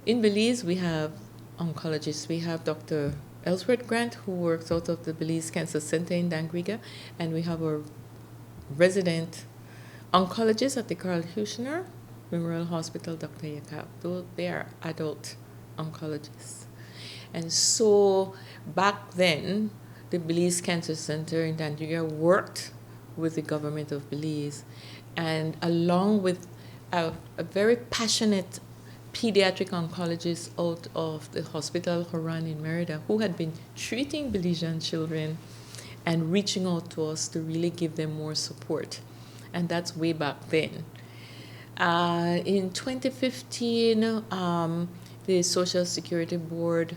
In Belize, we have oncologists. We have Dr. Ellsworth Grant, who works out of the Belize Cancer Center in Dangriga, and we have our resident oncologist at the Carl Hushner Memorial Hospital, Dr. Yakab. They are adult oncologists. And so back then, the Belize Cancer Center in Dangriga worked with the government of Belize, and along with a very passionate pediatric oncologist out of the hospital Horan in Merida, who had been treating Belizean children and reaching out to us to really give them more support. And that's way back then. In 2015, the Social Security Board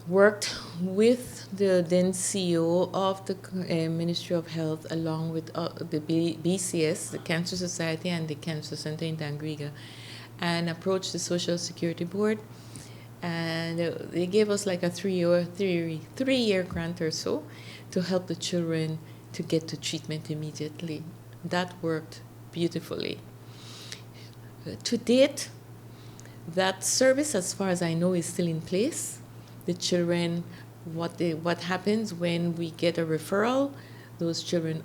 worked with the then CEO of the Ministry of Health, along with the BCS, the Cancer Society, and the Cancer Center in Dangriga, and approached the Social Security Board. And they gave us like a three-year grant or so to help the children to get to treatment immediately. That worked beautifully. To date, that service, as far as I know, is still in place. The children, what happens when we get a referral, those children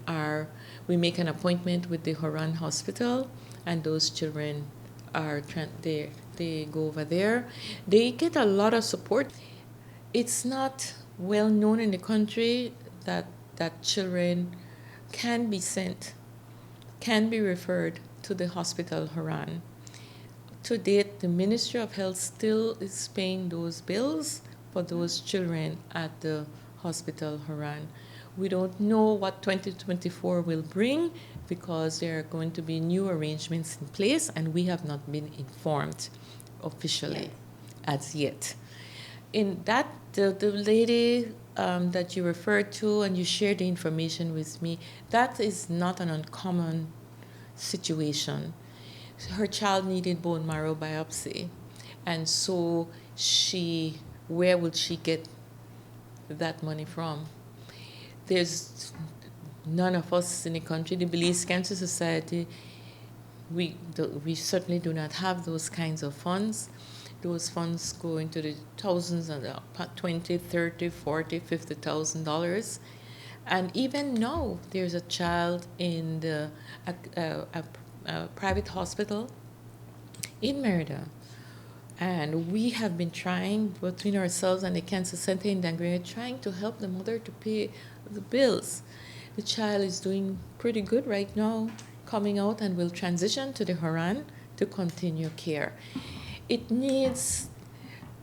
we make an appointment with the Horan Hospital, and those children they go over there. They get a lot of support. It's not well known in the country that children can be referred to the hospital Horan. To date, the Ministry of Health still is paying those bills for those children at the hospital Horan. We don't know what 2024 will bring, because there are going to be new arrangements in place, and we have not been informed officially as yet. In that, the lady that you referred to and you shared the information with me, that is not an uncommon situation. Her child needed bone marrow biopsy, and so where would she get that money from? There's none of us in the country, the Belize Cancer Society, we certainly do not have those kinds of funds. Those funds go into the thousands and $20, $30, $40, $50,000. And even now, there's a child in a private hospital in Merida. And we have been trying, between ourselves and the Cancer Center in Dangriga, trying to help the mother to pay the bills. The child is doing pretty good right now, coming out, and will transition to the Horan to continue care.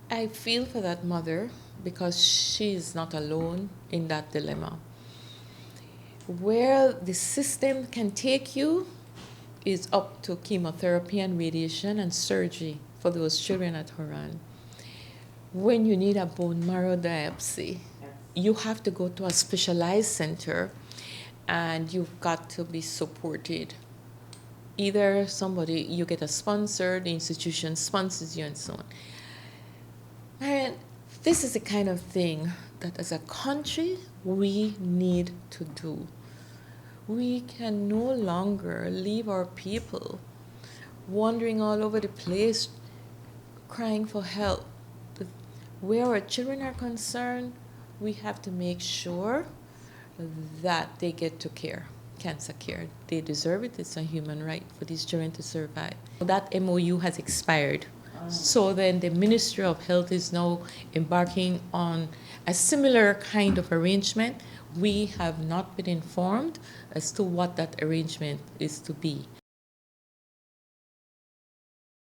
I feel for that mother, because she is not alone in that dilemma. Where the system can take you is up to chemotherapy and radiation and surgery for those children at Horan. When you need a bone marrow biopsy, you have to go to a specialized center, and you've got to be supported. Either you get a sponsor, the institution sponsors you, and so on. And this is the kind of thing that as a country we need to do. We can no longer leave our people wandering all over the place crying for help. Where our children are concerned, we have to make sure that they get to cancer care. They deserve it. It's a human right for these children to survive. That MOU has expired. So then the Ministry of Health is now embarking on a similar kind of arrangement. We have not been informed as to what that arrangement is to be.